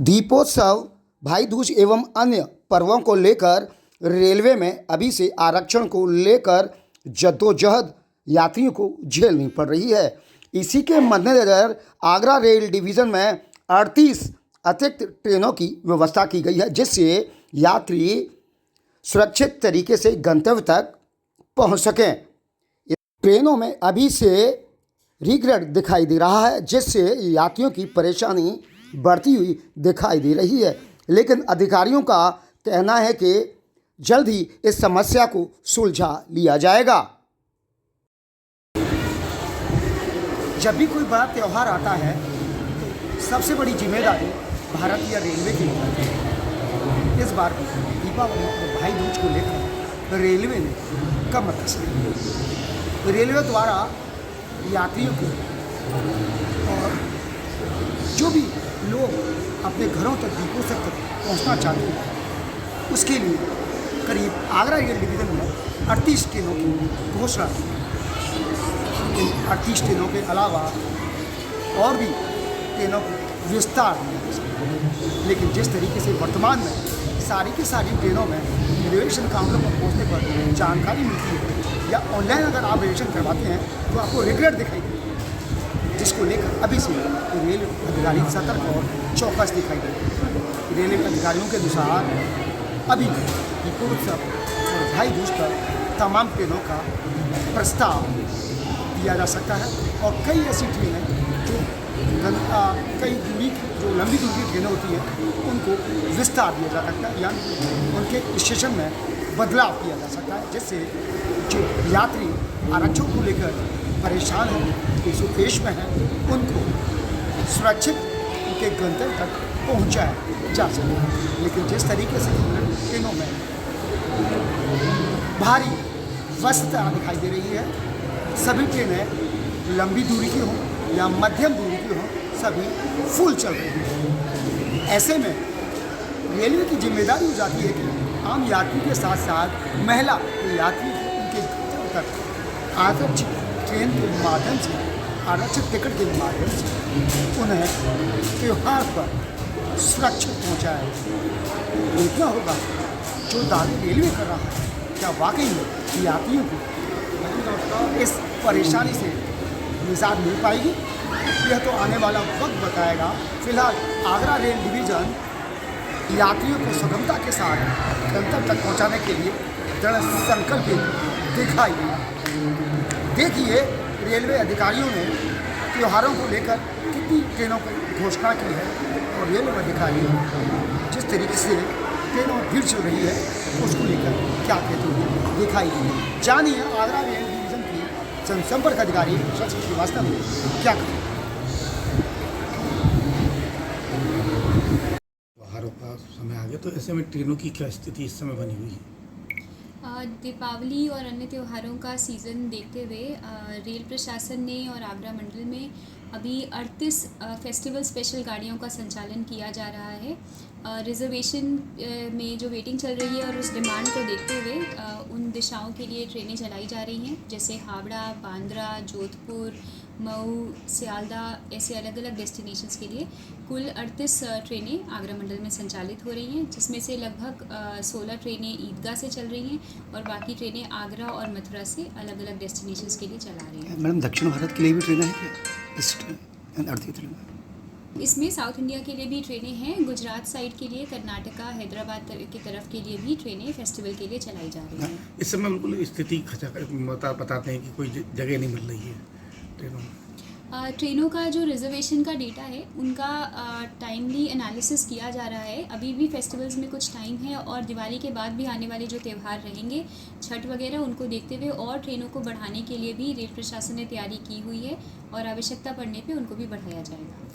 दीपोत्सव, भाई दूज एवं अन्य पर्वों को लेकर रेलवे में अभी से आरक्षण को लेकर जद्दोजहद यात्रियों को झेलनी पड़ रही है। इसी के मद्देनज़र आगरा रेल डिवीज़न में 38 अतिरिक्त ट्रेनों की व्यवस्था की गई है, जिससे यात्री सुरक्षित तरीके से गंतव्य तक पहुंच सकें। ट्रेनों में अभी से रिग्रेड दिखाई दे रहा है, जिससे यात्रियों की परेशानी बढ़ती हुई दिखाई दे रही है। लेकिन अधिकारियों का कहना है कि जल्द ही इस समस्या को सुलझा लिया जाएगा। जब भी कोई बड़ा त्यौहार आता है तो सबसे बड़ी जिम्मेदारी भारतीय रेलवे की होती है। इस बार दीपावली और भाई दूज को लेकर रेलवे ने कमर कस ली। रेलवे द्वारा यात्रियों को और जो भी लोग अपने घरों तक दीपोत्सव तक पहुंचना चाहते हैं, उसके लिए करीब आगरा रेल डिवीज़न में 38 ट्रेनों की घोषणा की। इन 38 ट्रेनों के अलावा और भी ट्रेनों को विस्तार दिया जा सकता है। लेकिन जिस तरीके से वर्तमान में सारी की सारी ट्रेनों में रिजर्वेशन काउंटर पर पहुंचने पर जानकारी मिलती है, या ऑनलाइन अगर आप रिजर्वेशन करवाते हैं तो आपको रिग्रेट दिखाई देती है, जिसको लेकर अभी से रेल अधिकारी सतर्क और चौकस दिखाई देते हैं। रेलवे अधिकारियों के अनुसार अभी दीपोत्सव और भाई दूज पर तमाम ट्रेनों का प्रस्ताव दिया जा सकता है, और कई ऐसी ट्रेनें जो कई दूरी जो लंबी दूरी की ट्रेनें होती हैं उनको विस्तार दिया जा सकता है, यानी उनके स्टेशन में बदलाव किया जा सकता है, जिससे जो यात्री आरक्षण को लेकर परेशान हैं, पेश में हैं, उनको सुरक्षित उनके गंतव्य तक पहुंचाया जा सके। लेकिन जिस तरीके से ट्रेनों में भारी व्यस्तता दिखाई दे रही है, सभी ट्रेनें लंबी दूरी की हों या मध्यम दूरी की हों, सभी फुल चल रही हैं। ऐसे में रेलवे की जिम्मेदारी हो जाती है कि आम यात्री के साथ साथ महिला यात्री को उनके गंतव्य तक आरक्षित ट्रेन के माध्यम से, आरक्षित टिकट के माध्यम से उन्हें त्यौहार पर सुरक्षित पहुँचाया। देखना होगा जो दावे रेलवे कर रहा है, क्या वाकई में यात्रियों को इस परेशानी से निजात मिल पाएगी। यह तो आने वाला वक्त बताएगा। फिलहाल आगरा रेल डिवीज़न यात्रियों को सुगमता के साथ गंतव्य तक पहुंचाने के लिए दृढ़ संकल्पित दिखाई दिया। देखिए रेलवे अधिकारियों ने त्योहारों को लेकर कितनी ट्रेनों की घोषणा की है, और रेलवे अधिकारी जिस तरीके से ट्रेनों में भीड़ चल रही है उसको लेकर क्या कहते हुए दिखाई दी। जानिए आगरा रेल डिवीज़न की जनसंपर्क अधिकारी शशि श्रीवास्तव ने क्या कहा। त्योहारों का समय आ गया, तो ऐसे में ट्रेनों की क्या स्थिति इस समय बनी हुई है? दीपावली और अन्य त्योहारों का सीज़न देखते हुए रेल प्रशासन ने और आगरा मंडल में अभी 38 फेस्टिवल स्पेशल गाड़ियों का संचालन किया जा रहा है। रिजर्वेशन में जो वेटिंग चल रही है और उस डिमांड को देखते हुए उन दिशाओं के लिए ट्रेनें चलाई जा रही हैं, जैसे हावड़ा, बांद्रा, जोधपुर, मऊ, सियालदह, ऐसे अलग अलग डेस्टिनेशंस के लिए कुल 38 ट्रेनें आगरा मंडल में संचालित हो रही हैं, जिसमें से लगभग 16 ट्रेनें ईदगाह से चल रही हैं और बाकी ट्रेनें आगरा और मथुरा से अलग अलग डेस्टिनेशंस के लिए चला रही हैं। मैडम, दक्षिण भारत के लिए भी ट्रेनें हैं क्या इस ट्रेन में? इसमें साउथ इंडिया के लिए भी ट्रेनें हैं, गुजरात साइड के लिए, कर्नाटका, हैदराबाद की तरफ के लिए भी ट्रेनें फेस्टिवल के लिए चलाई जा रही हैं। इस समय बिल्कुल स्थिति बताते हैं कि कोई जगह नहीं मिल रही है ट्रेनों में। ट्रेनों का जो रिजर्वेशन का डेटा है उनका टाइमली एनालिसिस किया जा रहा है। अभी भी फेस्टिवल्स में कुछ टाइम है, और दिवाली के बाद भी आने वाले जो त्यौहार रहेंगे, छठ वगैरह, उनको देखते हुए और ट्रेनों को बढ़ाने के लिए भी रेल प्रशासन ने तैयारी की हुई है, और आवश्यकता पड़ने पे उनको भी बढ़ाया जाएगा।